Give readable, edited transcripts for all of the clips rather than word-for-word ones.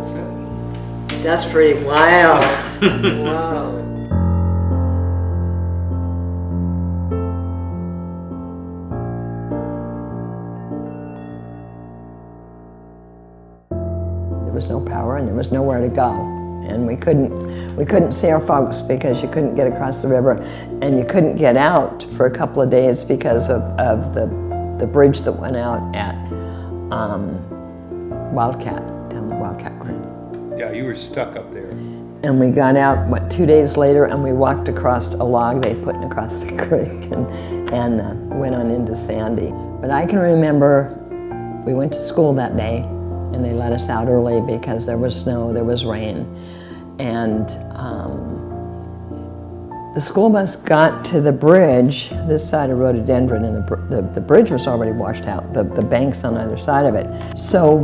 That's it. That's pretty wild. Wow. There was no power and there was nowhere to go. And we couldn't see our folks because you couldn't get across the river, and you couldn't get out for a couple of days because of the bridge that went out at Wildcat, down the Wildcat Creek. Yeah, you were stuck up there. And we got out, 2 days later, and we walked across a log they'd put across the creek and went on into Sandy. But I can remember we went to school that day, and they let us out early because there was snow, there was rain. And the school bus got to the bridge, this side of Rhododendron, and the bridge was already washed out, the banks on either side of it. So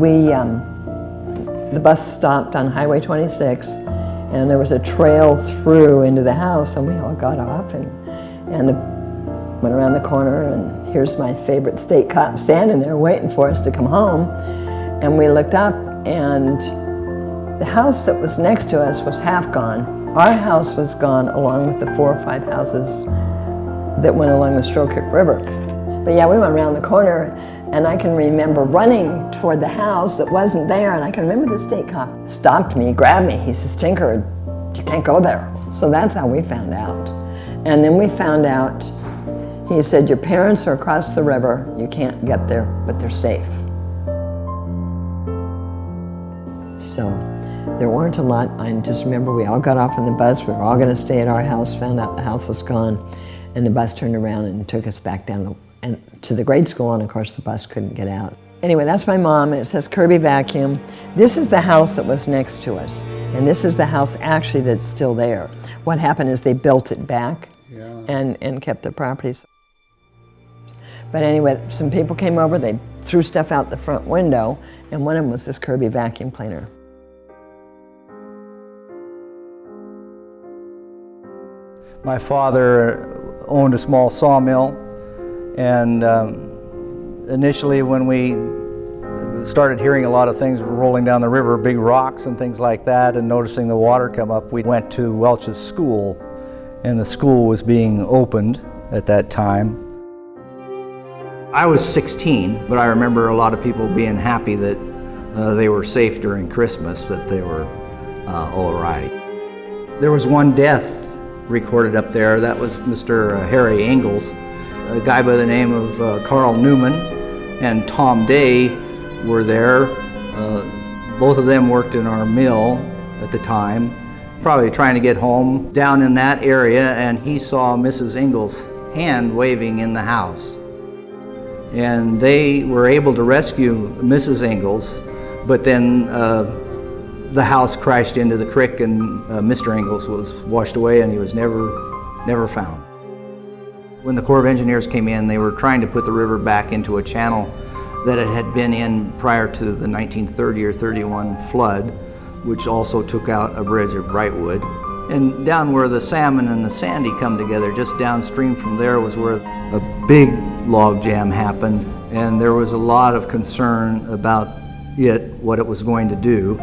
the bus stopped on Highway 26, and there was a trail through into the house, and we all got off and went around the corner, and here's my favorite state cop standing there waiting for us to come home. And we looked up, and the house that was next to us was half gone. Our house was gone along with the 4 or 5 houses that went along the Stroke Creek River. But yeah, we went around the corner, and I can remember running toward the house that wasn't there, and I can remember the state cop stopped me, grabbed me. He says, "Tinker, you can't go there." So that's how we found out. And then we found out, he said, "Your parents are across the river. You can't get there, but they're safe." So there weren't a lot. I just remember we all got off on the bus. We were all going to stay at our house, found out the house was gone, and the bus turned around and took us back down to the grade school, and of course the bus couldn't get out. Anyway, that's my mom, and it says Kirby Vacuum. This is the house that was next to us, and this is the house actually that's still there. What happened is they built it back and kept the properties. But anyway, some people came over, they threw stuff out the front window, and one of them was this Kirby vacuum cleaner. My father owned a small sawmill, and initially when we started hearing a lot of things rolling down the river, big rocks and things like that, and noticing the water come up, we went to Welch's school, and the school was being opened at that time. I was 16, but I remember a lot of people being happy that they were safe during Christmas, that they were all right. There was one death recorded up there. That was Mr. Harry Ingalls, a guy by the name of Carl Newman and Tom Day were there. Both of them worked in our mill at the time, probably trying to get home down in that area, and he saw Mrs. Ingalls' hand waving in the house. And they were able to rescue Mrs. Ingalls, but then the house crashed into the creek, and Mr. Ingalls was washed away, and he was never found. When the Corps of Engineers came in, they were trying to put the river back into a channel that it had been in prior to the 1930 or 31 flood, which also took out a bridge at Brightwood. And down where the Salmon and the Sandy come together, just downstream from there, was where a big log jam happened, and there was a lot of concern about what it was going to do,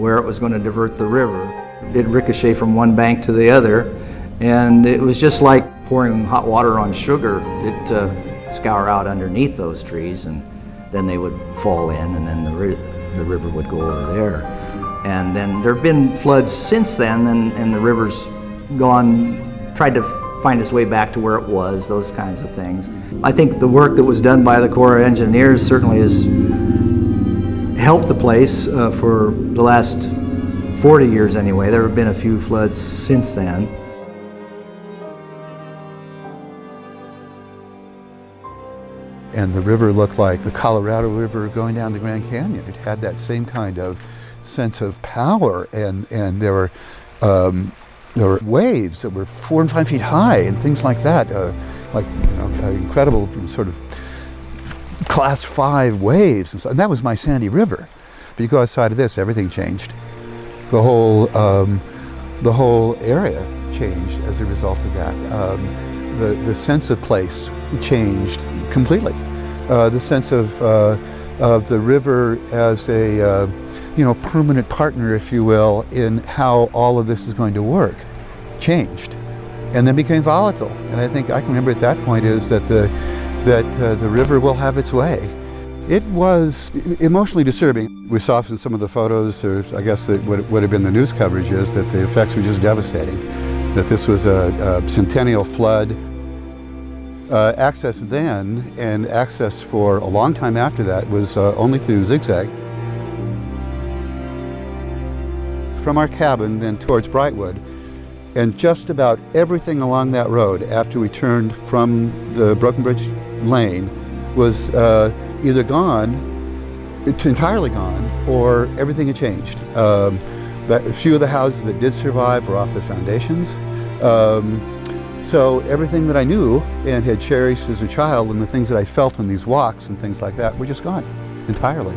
where it was going to divert the river. It ricocheted from one bank to the other, and it was just like pouring hot water on sugar. It scour out underneath those trees, and then they would fall in, and then the river would go over there. And then there have been floods since then, and the river's tried to find its way back to where it was, those kinds of things. I think the work that was done by the Corps of Engineers certainly has helped the place for the last 40 years anyway. There have been a few floods since then. And the river looked like the Colorado River going down the Grand Canyon. It had that same kind of sense of power, and there were waves that were 4 and 5 feet high and things like that, incredible sort of class 5 waves, and that was my Sandy River. But you go outside of this, everything changed. The whole area changed as a result of that. The sense of place changed completely. The sense of the river as permanent partner, if you will, in how all of this is going to work, changed, and then became volatile. And I think I can remember at that point is that the river will have its way. It was emotionally disturbing. We saw from some of the photos, or I guess that what would have been the news coverage, is that the effects were just devastating. That this was a centennial flood. Access then, and access for a long time after that, was only through zigzag. From our cabin then towards Brightwood, and just about everything along that road after we turned from the Broken Bridge Lane was either gone, entirely gone, or everything had changed. A few of the houses that did survive were off their foundations. So everything that I knew and had cherished as a child, and the things that I felt on these walks and things like that, were just gone entirely.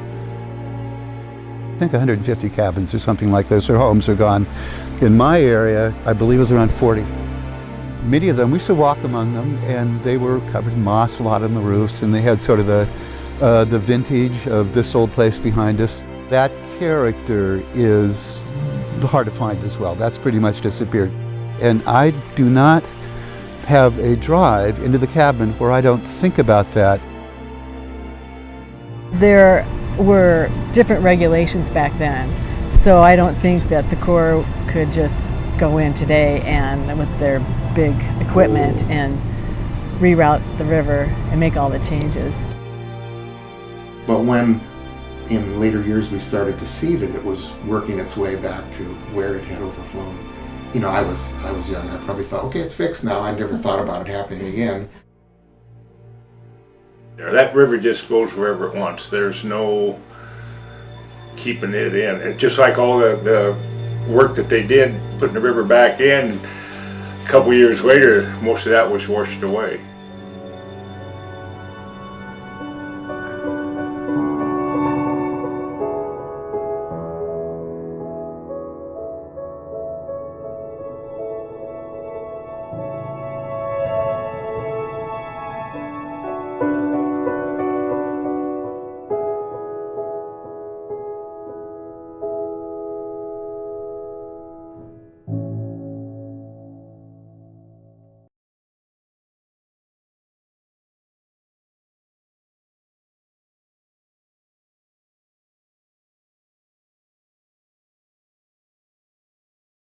I think 150 cabins or something like this, or homes are gone. In my area, I believe it was around 40. Many of them, we used to walk among them, and they were covered in moss, a lot on the roofs, and they had sort of the vintage of this old place behind us. That character is hard to find as well. That's pretty much disappeared. And I do not have a drive into the cabin where I don't think about that. There were different regulations back then, so I don't think that the Corps could just go in today and with their big equipment and reroute the river and make all the changes. But when in later years we started to see that it was working its way back to where it had overflown, I was young. I probably thought, okay, it's fixed now. I never thought about it happening again. That river just goes wherever it wants. There's no keeping it in. It's just like all the work that they did putting the river back in. A couple years later, most of that was washed away.